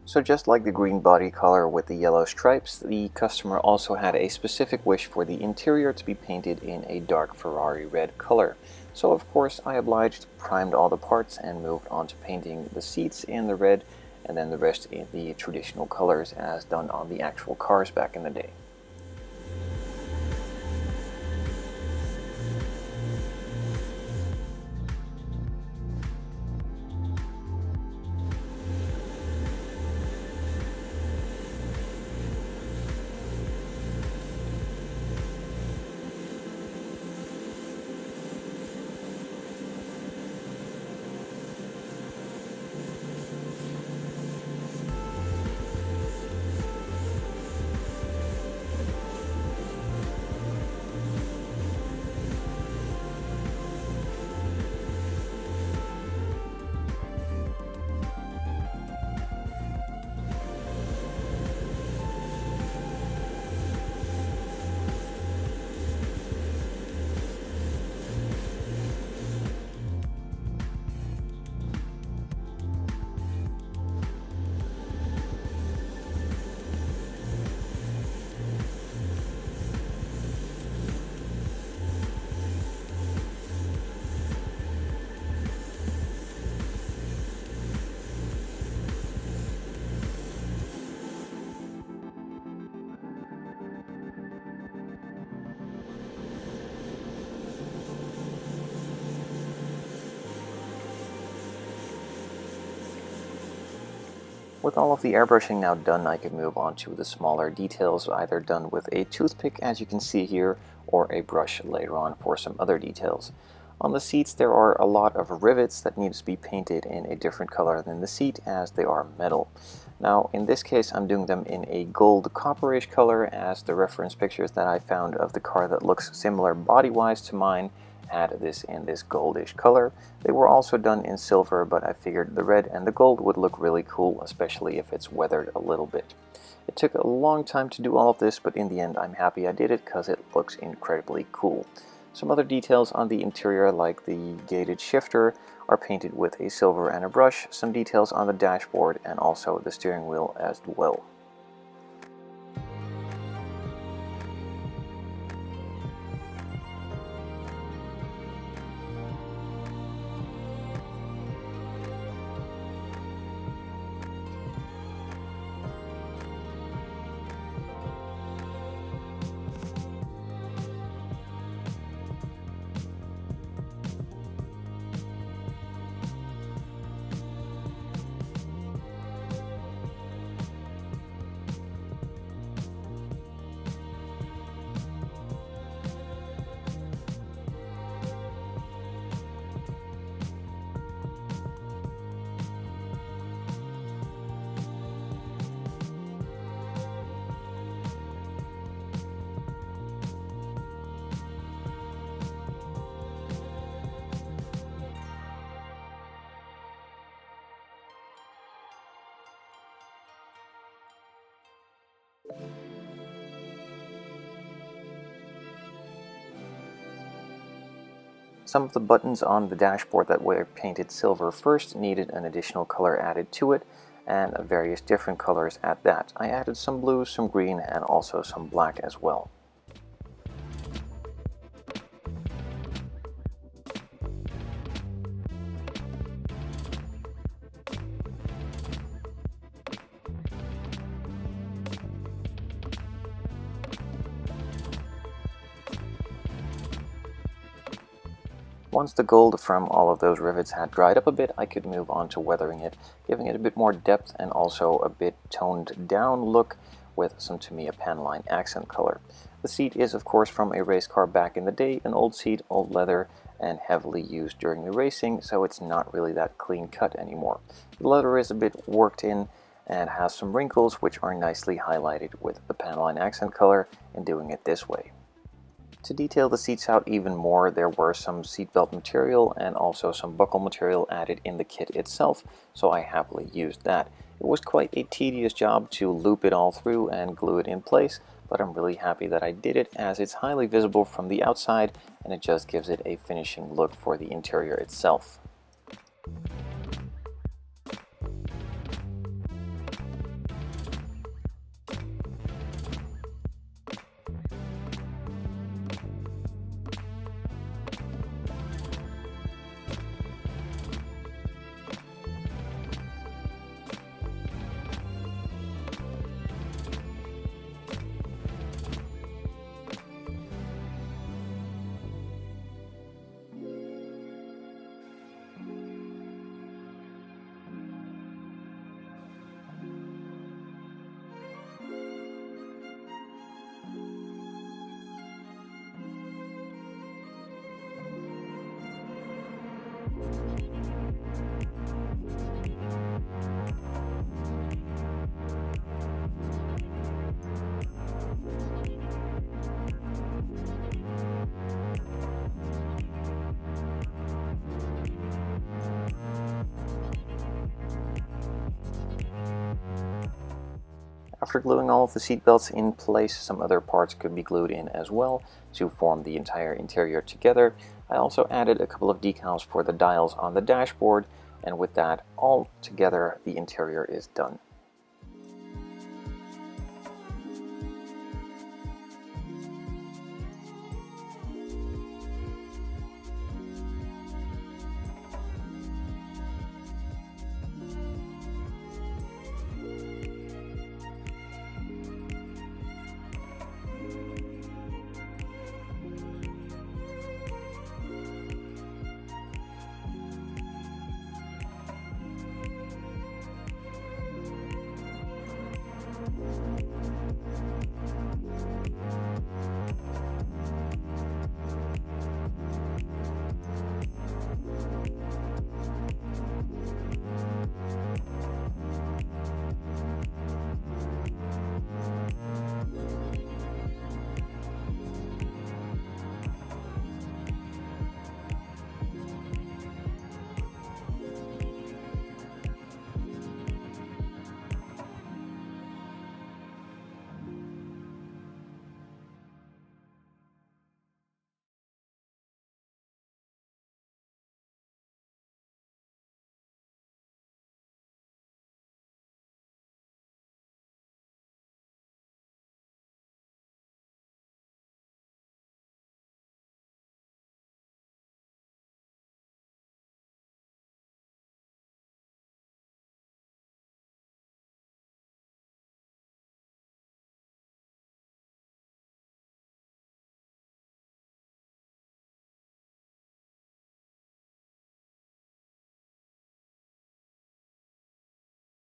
So just like the green body color with the yellow stripes, the customer also had a specific wish for the interior to be painted in a dark Ferrari red color. So of course I obliged, primed all the parts, and moved on to painting the seats in the red, and then the rest in the traditional colors as done on the actual cars back in the day. With all of the airbrushing now done, I can move on to the smaller details, either done with a toothpick as you can see here, or a brush later on for some other details. On the seats there are a lot of rivets that need to be painted in a different color than the seat as they are metal. Now in this case I'm doing them in a gold copperish color, as the reference pictures that I found of the car that looks similar body-wise to mine had this in this goldish color. They were also done in silver, but I figured the red and the gold would look really cool, especially if it's weathered a little bit. It took a long time to do all of this, but in the end I'm happy I did it because it looks incredibly cool. Some other details on the interior, like the gated shifter, are painted with a silver and a brush, some details on the dashboard, and also the steering wheel as well. Some of the buttons on the dashboard that were painted silver first needed an additional color added to it, and various different colors at that. I added some blue, some green, and also some black as well. Once the gold from all of those rivets had dried up a bit, I could move on to weathering it, giving it a bit more depth and also a bit toned down look with some Tamiya Panelline accent color. The seat is of course from a race car back in the day, an old seat, old leather, and heavily used during the racing, so it's not really that clean cut anymore. The leather is a bit worked in and has some wrinkles which are nicely highlighted with the Panelline accent color in doing it this way. To detail the seats out even more, there were some seatbelt material and also some buckle material added in the kit itself, so I happily used that. It was quite a tedious job to loop it all through and glue it in place, but I'm really happy that I did it, as it's highly visible from the outside and it just gives it a finishing look for the interior itself. After gluing all of the seat belts in place, some other parts could be glued in as well to form the entire interior together. I also added a couple of decals for the dials on the dashboard, and with that all together, the interior is done.